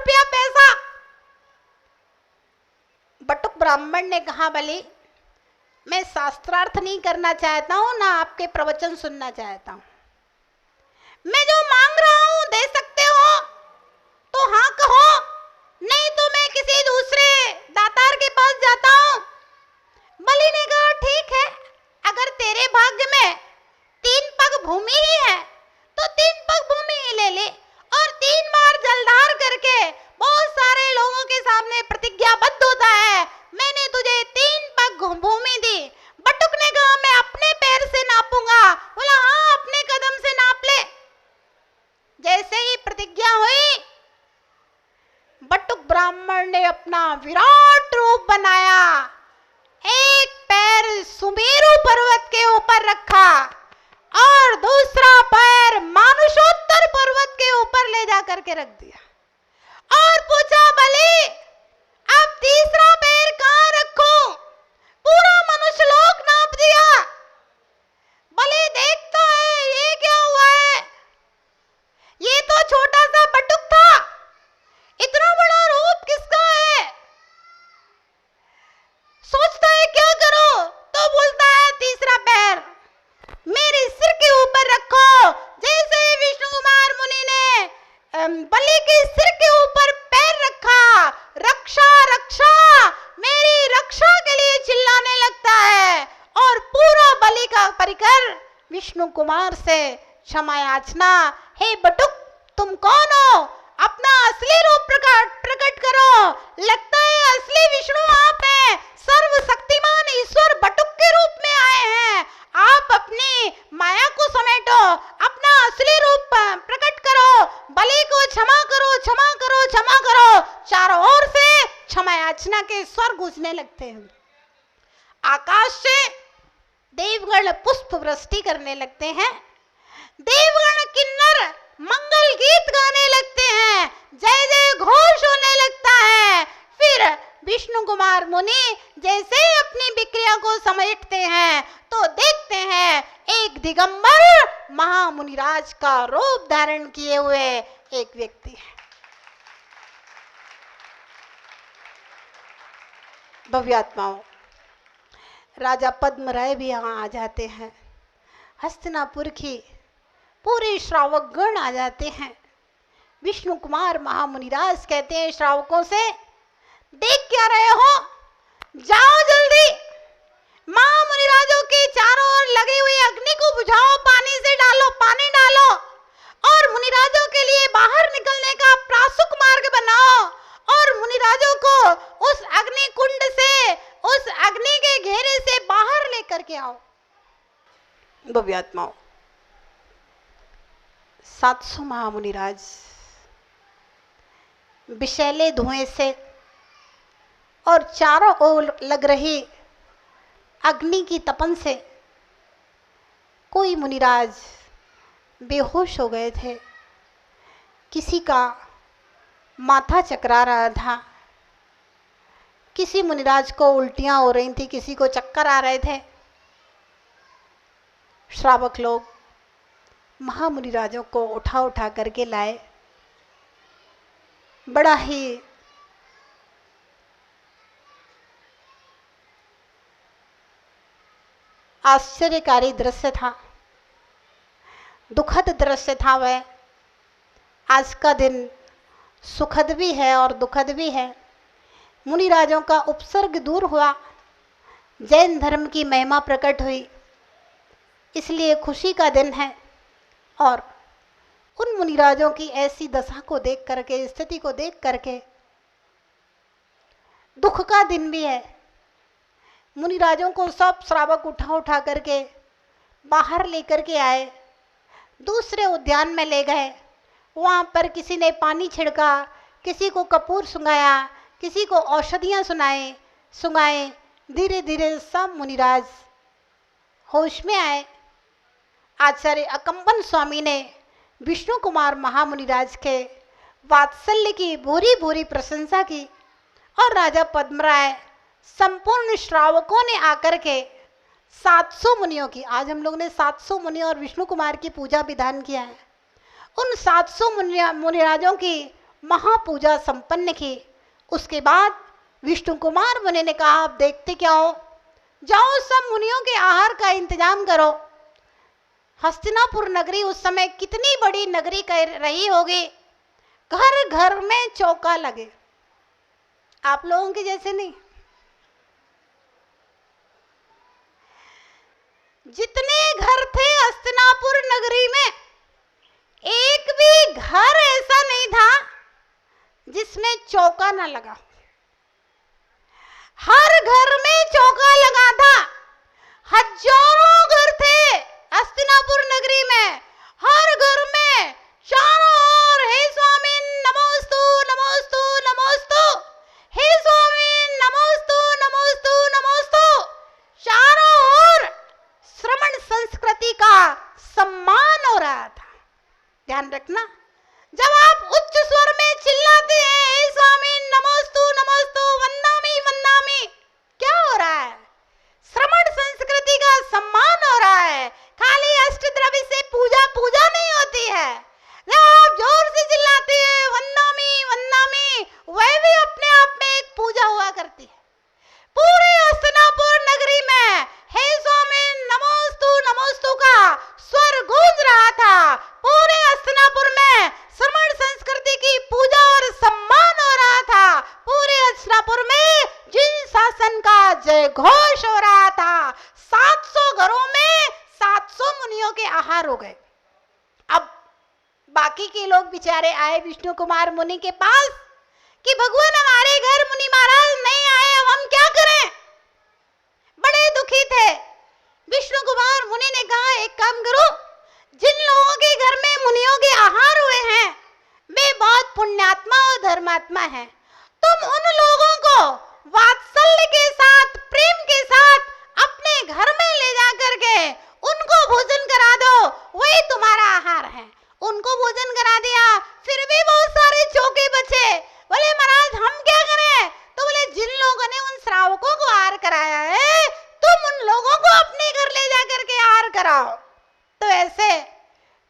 रुपया पैसा। बटुक ब्राह्मण ने कहा, बलि मैं शास्त्रार्थ नहीं करना चाहता हूं, ना आपके प्रवचन सुनना चाहता हूं। मैं जो मांग रहा हूं दे सकते हो तो हाँ कहो, नहीं तो मैं किसी दूसरे दातार के पास जाता हूं। बलि ने कहा, ठीक है, अगर तेरे भाग्य में 3 पग भूमि ही है तो 3 पग भूमि ही ले ले, और 3 बार जलधार करके बहुत सारे लोगों के सामने प्रतिज्ञाबद्ध होता है, मैंने तुझे 3 पग भूमि दी। बटुक ने कहा, मैं अपने पैर से नापूंगा। बोला, हाँ अपने कदम से नाप ले। जैसे ही प्रतिज्ञा हुई, बटुक ब्राह्मण ने अपना विराट रूप बनाया, एक पैर सुमेरु पर्वत के ऊपर रखा और दूसरा पैर मानुषोत्तर पर्वत के ऊपर ले जाकर के रख दिया, और पूछा, बलि अब तीसरा पैर कहां रखूं? पूरा मनुष्य लोक नाप दिया। बलि देखता है, ये क्या हुआ है? ये तो छोटा सा बटुक था, इतना बड़ा रूप किसका है? सोचता है क्या करो, तो बोलता है, तीसरा पैर मेरे सिर के ऊपर रखो। जैसे विष्णु कुमार मुनि ने बलि के सिर के ऊपर पैर रखा, रक्षा रक्षा मेरी रक्षा के लिए चिल्लाने लगता है, और पूरा बलि का परिकर विष्णु कुमार से क्षमा याचना, हे बटुक तुम कौन हो? अपना असली रूप प्रकट करो। लगता है असली विष्णु आप हैं, सर्वशक्तिमान ईश्वर बटुक के रूप में आए हैं। आप अपनी माया को समेटो, अपना असली रूप प्रकट करो, बलि को क्षमा करो, क्षमा करो, क्षमा करो। चारों ओर से क्षमा याचना के स्वर गूंजने लगते हैं। आकाश से देवगण पुष्प वृष्टि करने लगते हैं, देवगण किन्नर मंगल गीत गाने लगते हैं, जय जय घोष होने लगता है। फिर विष्णु कुमार मुनि जैसे ही अपनी विक्रिया को समेटते हैं तो देखते हैं एक दिगंबर महामुनिराज का रूप धारण किए हुए एक व्यक्ति है। भव्यात्माओं, राजा पद्मराय भी यहाँ आ जाते हैं, हस्तिनापुर की पूरे श्रावक गण आ जाते हैं। विष्णु कुमार महामुनिराज कहते हैं श्रावकों से, देख क्या रहे हो, जाओ जल्दी महामुनिराजों के चारों ओर लगी हुई अग्नि को बुझाओ, पानी से डालो, पानी डालो, और मुनिराजों के लिए बाहर निकलने का प्रासुक मार्ग बनाओ, और मुनिराजों को उस अग्नि कुंड से, उस अग्नि के घेरे से बाहर लेकर के आओ। भव्यात्माओं, 700 महामुनिराज विषैले धुएं से और चारों ओर लग रही अग्नि की तपन से कोई मुनिराज बेहोश हो गए थे, किसी का माथा चकरा रहा था, किसी मुनिराज को उल्टियां हो रही थी, किसी को चक्कर आ रहे थे। श्रावक लोग महामुनिराजों को उठा उठा करके लाए। बड़ा ही आश्चर्यकारी दृश्य था, दुखद दृश्य था वह। आज का दिन सुखद भी है और दुखद भी है। मुनिराजों का उपसर्ग दूर हुआ, जैन धर्म की महिमा प्रकट हुई, इसलिए खुशी का दिन है। और उन मुनिराजों की ऐसी दशा को देख करके, स्थिति को देख करके दुख का दिन भी है। मुनिराजों को सब श्रावक उठा उठा करके बाहर लेकर के आए, दूसरे उद्यान में ले गए। वहाँ पर किसी ने पानी छिड़का, किसी को कपूर सुंघाया, किसी को औषधियाँ सुंघाए। धीरे धीरे सब मुनिराज होश में आए। आचार्य अकम्बन स्वामी ने विष्णु कुमार महामुनिराज के वात्सल्य की भूरी भूरी प्रशंसा की, और राजा पद्मराय संपूर्ण श्रावकों ने आकर के 700 मुनियों की, आज हम लोग ने 700 मुनियों और विष्णु कुमार की पूजा विधान किया है, उन 700 मुनिराजों की महापूजा संपन्न की। उसके बाद विष्णु कुमार मुनि ने कहा, आप देखते क्या हो, जाओ सब मुनियों के आहार का इंतजाम करो। हस्तिनापुर नगरी उस समय कितनी बड़ी नगरी कह रही होगी, घर घर में चौका लगे, आप लोगों के जैसे नहीं। जितने घर थे हस्तिनापुर नगरी में, एक भी घर ऐसा नहीं था जिसमें चौका ना लगा। हर घर में चौका लगा था। हजारों घर थे हस्तिनापुर नगरी में, हर घर में चारों ओर हे स्वामी नमोस्तु नमोस्तु नमोस्तु, हे स्वामी नमोस्तु नमोस्तु नमोस्तु, चारों ओर श्रमण संस्कृति का सम्मान हो रहा था। ध्यान रखना, जब आप उच्च स्वर में चिल्लाते हैं हे स्वामी नमोस्तु नमोस्तु वंदामि वंदामि, क्या हो रहा है? श्रमण संस्कृति का सम्मान हो रहा है। खाली अष्टद्रव्य से पूजा पूजा नहीं होती है। जब आप जोर से चिल्लाते हैं वंदामि वंदामि, वह भी अपने आप में एक पूजा हुआ करती है। पूरे हस्तिनापुर नगरी में हे स्वामी नमोस्तु नमोस्तु का स्वर गूंज रहा था। पूरे हस्तिनापुर में श्रमण संस्कृति की पूजा और सम्मान हो रहा था। पूरे हस्तिनापुर में जिन शासन का जय घोष हो रहा था। 700 घरों में 700 मुनियों के आहार हो गए। अब बाकी के लोग बेचारे आए विष्णु कुमार मुनि के पास कि भगवान हमारे घर मुनि महाराज नहीं आए, अब हम क्या करें? बड़े दुखी थे। विष्णु कुमार मुनि ने कहा, एक काम करो, जिन लोगों के घर में मुनियों के आहार हुए हैं वे बहुत पुण्यात्मा और धर्मात्मा हैं। तुम उन लोगों को वात्सल्य के साथ, प्रेम के साथ अपने घर में ले जा करके उनको भोजन करा दो, वही तुम्हारा आहार है। उनको भोजन करा दिया, फिर भी बहुत सारे चौके बचे। बोले महाराज हम क्या करें? तो बोले जिन लोगों ने उन श्रावकों को आहार कराया है, तुम उन लोगों को अपने घर ले जा करके आहार कराओ। तो ऐसे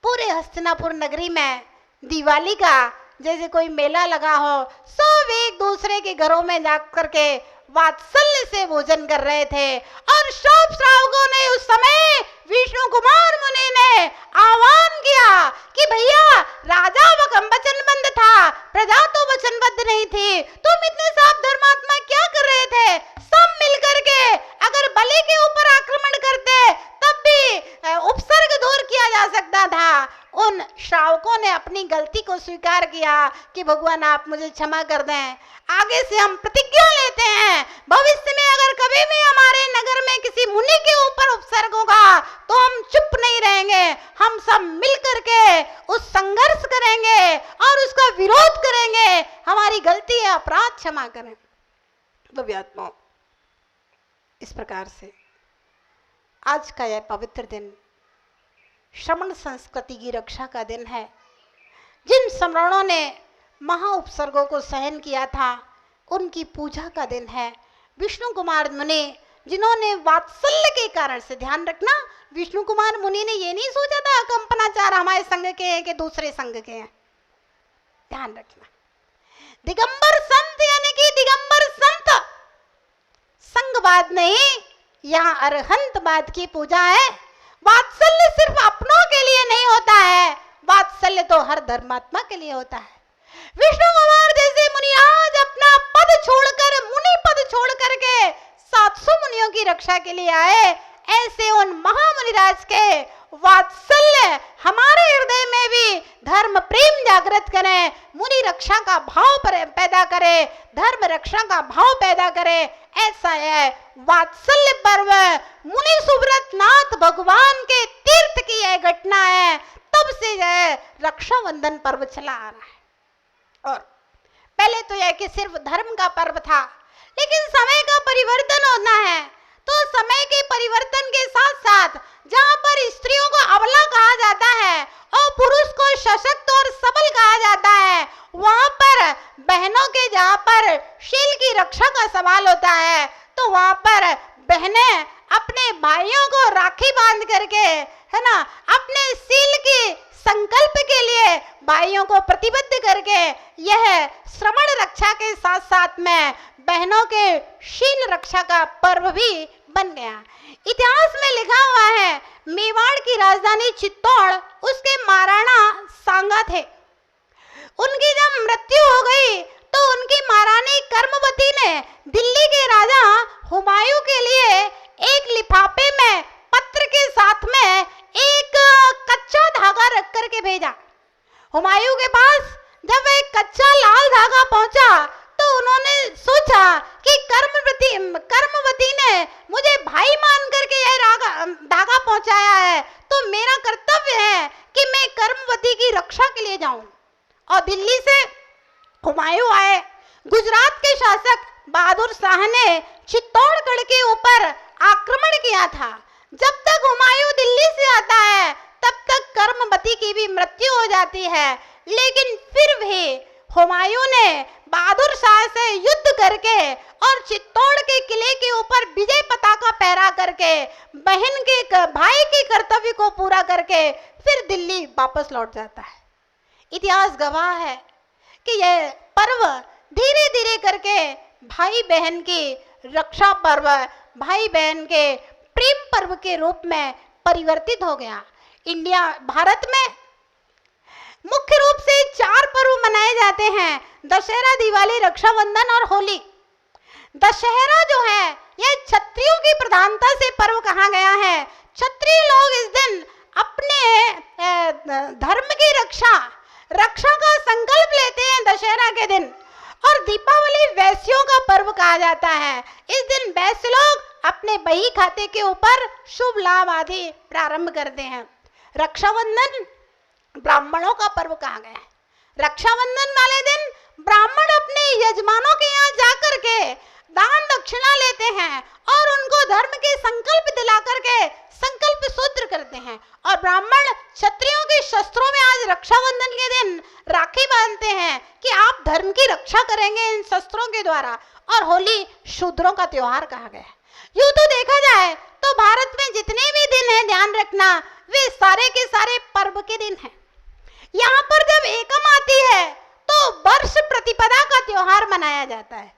पूरे हस्तिनापुर नगरी में दिवाली का जैसे कोई मेला लगा हो, सब एक दूसरे के घरों में जा करके वात्सल्य से भोजन कर रहे थे। और सब श्रावकों ने उस समय विष्णु कुमार मुनि ने आह्वान किया कि भैया राजा वचनबद्ध था, प्रजा तो वचनबद्ध नहीं थी, तुम इतने सब धर्मात्मा क्या कर रहे थे? सब मिलकर के अगर बलि के ऊपर आक्रमण करते तब भी उपसर्ग दूर किया जा सकता था। उन श्रावकों ने अपनी गलती को स्वीकार किया कि भगवान आप मुझे क्षमा कर दें, आगे से हम प्रतिज्ञा लेते हैं भविष्य में अगर कभी भी हमारे नगर में किसी मुनि के ऊपर उपसर्ग होगा तो हम चुप नहीं रहेंगे, हम सब मिलकर के उस संघर्ष करेंगे और उसका विरोध करेंगे। हमारी गलती है, अपराध क्षमा करें। दिव्यात्माओं, इस प्रकार से आज का यह पवित्र दिन श्रमण संस्कृति की रक्षा का दिन है। जिन सम्राटों ने महा उपसर्गों को सहन किया था उनकी पूजा का दिन है। विष्णु कुमार मुनि जिन्होंने वात्सल्य के कारण से, ध्यान रखना, विष्णु कुमार मुनि ने ये नहीं सोचा था कंपनाचार हमारे संघ के हैं कि दूसरे संघ के हैं, ध्यान रखना। दिगंबर संत यानी कि दिगंबर संत संघवाद नहीं, यहाँ अरहंतवाद की पूजा है। वात्सल्य सिर्फ अपनों के लिए नहीं होता है, वात्सल्य तो हर धर्मात्मा के लिए होता है। विष्णु कुमार जैसे मुनि आज अपना पद छोड़कर, मुनि पद छोड़ करके 700 मुनियों की रक्षा के लिए आए। ऐसे उन महामुनिराज के वात्सल्य हमारे हृदय में भी धर्म प्रेम जागृत करें, मुनि रक्षा का भाव पैदा करे, धर्म रक्षा का भाव पैदा करे। ऐसा है वात्सल्य पर्व। मुनि सुब्रत नाथ भगवान के तीर्थ की यह घटना है, तब से यह रक्षाबंधन पर्व चला आ रहा है। और पहले तो यह कि सिर्फ धर्म का पर्व था, लेकिन समय का परिवर्तन होना है तो समय के परिवर्तन के साथ साथ जहाँ पर स्त्रियों को अबला कहा जाता है और पुरुष को सशक्त और सबल कहा जाता है, वहाँ पर बहनों के जहाँ पर शील की रक्षा का सवाल होता है तो वहाँ पर बहनें अपने भाइयों को राखी बांध करके, है ना, अपने शील की संकल्प के लिए भाइयों को प्रतिबद्ध करके यह श्रवण रक्षा के साथ साथ में बहनों के शील रक्षा का पर्व भी बन गया। इतिहास में लिखा हुआ है, मेवाड़ की राजधानी चित्तौड़, उसके महाराणा सांगा थे। उनकी जब मृत्यु हो गई तो उनकी महारानी कर्मवती ने दिल्ली के राजा हुमायूं के लिए एक लिफाफे में पत्र के साथ में एक कच्चा धागा रख करके भेजा। हुमायूं के पास जब एक कच्चा लाल धागा पहुंचा तो उन्होंने सोचा कि कर्मवती ने मुझे भाई मान करके यह धागा पहुंचाया है, तो मेरा कर्तव्य है कि मैं कर्मवती की रक्षा के लिए जाऊं। और दिल्ली से हुमायूं आए। गुजरात के शासक बहादुर शाह ने चित्तौड़गढ़ के ऊपर आक्रमण किया था। जब तक हुमायूं दिल्ली से आता है तब तक कर्मवती की भी मृत्यु हो जाती है, लेकिन फिर भी हुमायूं ने बहादुर शाह से युद्ध करके और चित्तौड़ के किले के ऊपर विजय पताका फहरा करके भाई के कर्तव्य को पूरा करके फिर दिल्ली वापस लौट जाता है। इतिहास गवाह है कि यह पर्व धीरे धीरे करके भाई बहन की रक्षा पर्व, भाई बहन के प्रेम पर्व के रूप में परिवर्तित हो गया। भारत में मुख्य रूप से 4 पर्व मनाए जाते हैं: दशहरा, दिवाली, रक्षाबंधन और होली। दशहरा जो है यह क्षत्रियों की प्रधानता से पर्व कहा गया है। क्षत्रिय लोग इस दिन अपने धर्म की रक्षा का संकल्प लेते हैं दशहरा के दिन। और दीपावली वैश्यों का पर्व कहा जाता है। इस दिन वैश्य लोग अपने बही खाते के ऊपर शुभ लाभ आदि प्रारंभ करते हैं। रक्षाबंधन ब्राह्मणों का पर्व कहा गया है। रक्षाबंधन वाले दिन ब्राह्मण अपने यजमानों के यहाँ जाकर के दान दक्षिणा लेते हैं और उनको धर्म के संकल्प दिला करके संकल्प सूत्र करते हैं। और ब्राह्मण क्षत्रियों के शस्त्रों में आज रक्षाबंधन के दिन राखी बांधते हैं कि आप धर्म की रक्षा करेंगे इन शस्त्रों के द्वारा। और होली शूद्रों का त्योहार कहा गया है। यूं तो देखा जाए तो भारत में जितने भी दिन हैं, ध्यान रखना, वे सारे के सारे पर्व के दिन हैं। यहाँ पर जब एकम आती है तो वर्ष प्रतिपदा का त्योहार मनाया जाता है।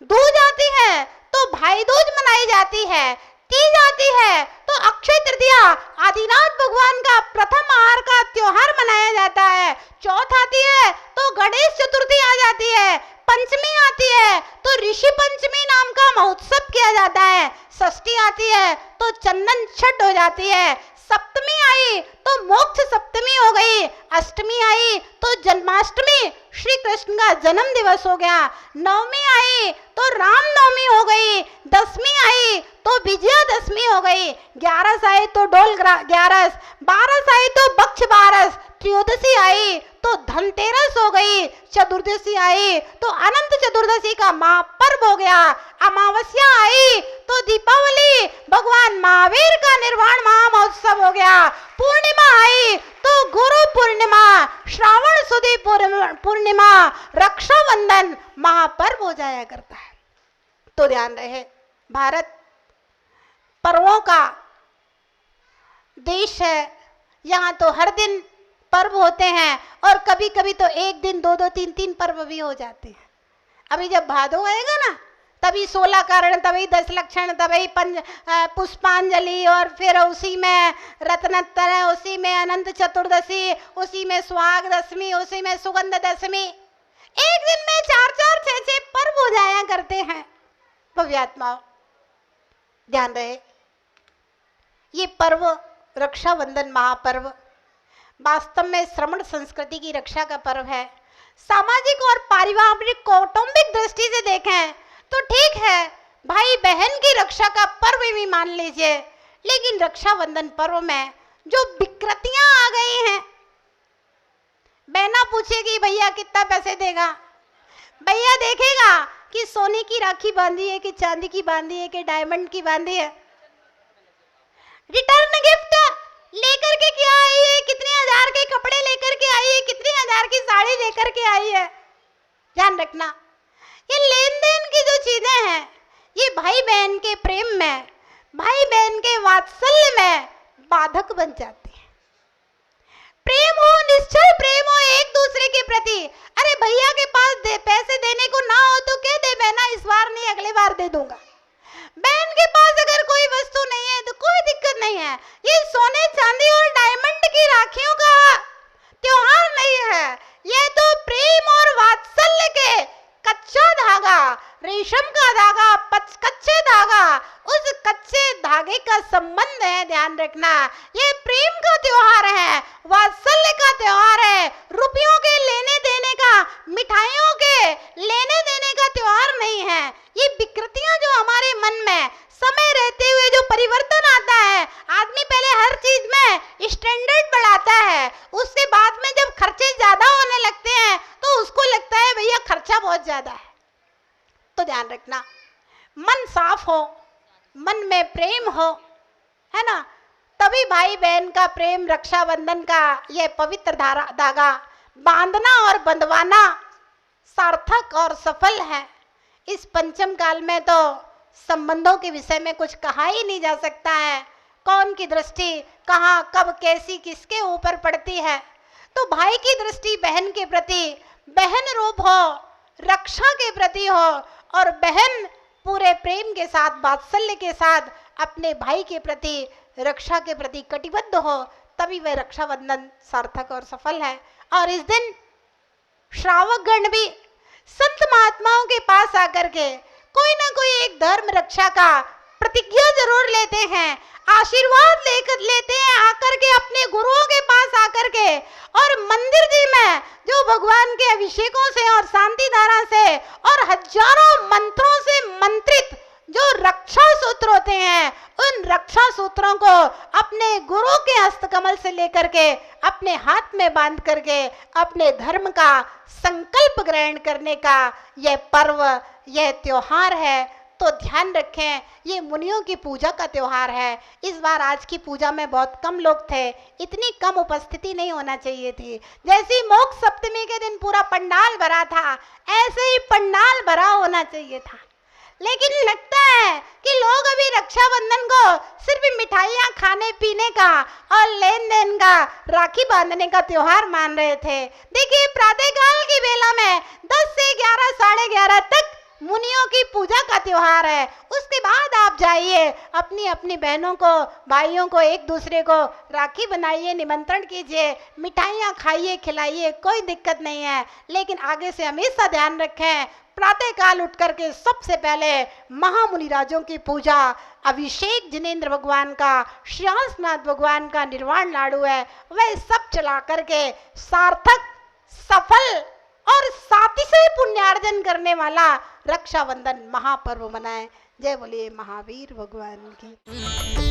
दूज आती है तो भाई दूज मनाई जाती है। तीज आती है तो अक्षय तृतीया आदिनाथ भगवान का प्रथम आहार का त्योहार मनाया जाता है। चौथ आती है तो गणेश चतुर्थी आ जाती है। पंचमी आती है तो ऋषि पंचमी नाम का महोत्सव किया जाता है। षष्ठी आती है तो चंदन छठ हो जाती है। सप्तमी आई तो मोक्ष सप्तमी हो गई। अष्टमी आई तो जन्माष्टमी, श्री कृष्ण का जन्म दिवस हो गया। नवमी आई तो रामनवमी हो गई। दसवीं आई तो विजयादशमी हो गई। 11 आई तो डोल 11, 12 आई तो बक्ष 12, त्रयोदशी आई तो धनतेरस हो गई। चतुर्दशी आई तो अनंत चतुर्दशी का महापर्व हो गया। अमावस्या आई तो दीपावली, भगवान महावीर का निर्वाण महामहोत्सव हो गया। पूर्णिमा आई तो गुरु पूर्णिमा, श्रावण सुदी पूर्णिमा, रक्षाबंधन महापर्व हो जाया करता है। तो ध्यान रहे, भारत पर्वों का देश है। यहाँ तो हर दिन पर्व होते हैं और कभी कभी तो एक दिन 2-2, 3-3 पर्व भी हो जाते हैं। अभी जब भादो आएगा ना, तभी 16 कारण, तभी 10 लक्षण, तभी पुष्पांजलि, और फिर उसी में रत्नोत्तर, उसी में अनंत चतुर्दशी, उसी में सुहाग दशमी, उसी में सुगंध दशमी। एक दिन में 4-4, 6-6 पर्व हो जाया करते हैं। भव्यात्माओं, ध्यान रहे, ये पर्व रक्षाबंधन महापर्व वास्तव में श्रमण संस्कृति की रक्षा का पर्व है। सामाजिक और पारिवारिक कौटुंबिक दृष्टि से देखें तो ठीक है, भाई बहन की रक्षा का पर्व भी मान लीजिए, लेकिन रक्षाबंधन पर्व में जो विकृतियां आ गई हैं, बहना पूछेगी भैया कितना पैसे देगा, भैया देखेगा कि सोने की राखी बांधी है कि चांदी की बांधी है कि डायमंड की बांधी है। रिटर्न गिफ्ट लेकर के क्या आई है, कितने हजार के कपड़े लेकर के आई है, कितने हजार की साड़ी लेकर के आई है। ध्यान रखना, ये लेन देन की जो चीजें हैं, ये भाई बहन के प्रेम में, भाई बहन के वात्सल्य में बाधक बन जाती है। प्रेम हो, निश्चल प्रेम हो एक दूसरे के प्रति। अरे भैया के पास पैसे देने को ना हो तो कह दे बहना इस बार नहीं अगली बार दे दूंगा। बहन के पास अगर कोई वस्तु नहीं है तो कोई दिक्कत नहीं है। ये सोने चांदी और डायमंड की राखियों का त्योहार नहीं है, ये तो प्रेम और वात्सल्य के कच्चा धागा, रेशम का धागा, कच्चे धागा, उस कच्चे धागे का संबंध है। ध्यान रखना, ये प्रेम का त्योहार है, वात्सल्य का त्योहार है, रुपयों के लेने देने का, मिठाइयों के लेने देने का त्योहार नहीं है। ये विकृतियां जो हमारे मन में समय रहते हुए जो परिवर्तन आता है, आदमी पहले हर चीज में स्टैंडर्ड बढ़ाता है, उसके बाद में जब खर्चे ज्यादा होने लगते हैं तो उसको लगता है भैया खर्चा बहुत ज्यादा है। तो ध्यान रखना, मन साफ हो, मन में प्रेम हो, है ना, तभी भाई बहन का प्रेम, रक्षाबंधन का यह पवित्र धागा बांधना और बंधवाना सार्थक और सफल है। इस पंचम काल में तो संबंधों के विषय में कुछ कहा ही नहीं जा सकता है। कौन की दृष्टि कहाँ कब कैसी किसके ऊपर पड़ती है। तो भाई की दृष्टि बहन के प्रति बहन रूप हो, रक्षा के प्रति हो, और बहन पूरे प्रेम के साथ, वात्सल्य के साथ अपने भाई के प्रति, रक्षा के प्रति कटिबद्ध हो, तभी वह रक्षाबंधन सार्थक और सफल है। और इस दिन श्रावक गण भी संत महात्माओं के पास आकर के कोई ना कोई एक धर्म रक्षा का प्रतिज्ञा जरूर लेते हैं, आशीर्वाद लेते हैं आकर के अपने गुरुओं के पास आकर के। और मंदिर जी में जो भगवान के अभिषेकों से और शांति धारा से और हजारों मंत्रों से मंत्रित जो रक्षा सूत्र होते हैं, उन रक्षा सूत्रों को अपने गुरु के हस्तकमल से लेकर के अपने हाथ में बांध करके अपने धर्म का संकल्प ग्रहण करने का यह पर्व, यह त्योहार है। तो ध्यान रखें, ये मुनियों की पूजा का त्योहार है। इस बार आज की पूजा में बहुत कम लोग थे, इतनी कम उपस्थिति नहीं होना चाहिए थी। जैसे मोक्ष सप्तमी के दिन पूरा पंडाल भरा था, ऐसे ही पंडाल भरा होना चाहिए था। लेकिन लगता है कि लोग अभी रक्षाबंधन को सिर्फ मिठाइयाँ खाने पीने का और लेन देन का, राखी बांधने का त्योहार मान रहे थे। देखिए, प्रातःकाल की बेला में 10 से 11, 11:30 तक मुनियों की पूजा का त्योहार है। उसके बाद आप जाइए, अपनी अपनी बहनों को, भाइयों को, एक दूसरे को राखी बनाइए, निमंत्रण कीजिए, मिठाइयाँ खाइए, खिलाइए, कोई दिक्कत नहीं है। लेकिन आगे से हमेशा ध्यान रखें, प्रातःकाल उठ करके सबसे पहले महामुनि राजों की पूजा, अभिषेक जिनेंद्र भगवान का, श्यासनाथ भगवान का निर्वाण लाडू है, वह सब चला करके सार्थक, सफल और सातिशय पुण्यार्जन करने वाला रक्षाबंधन महापर्व मनाएं। जय बोलिए महावीर भगवान की।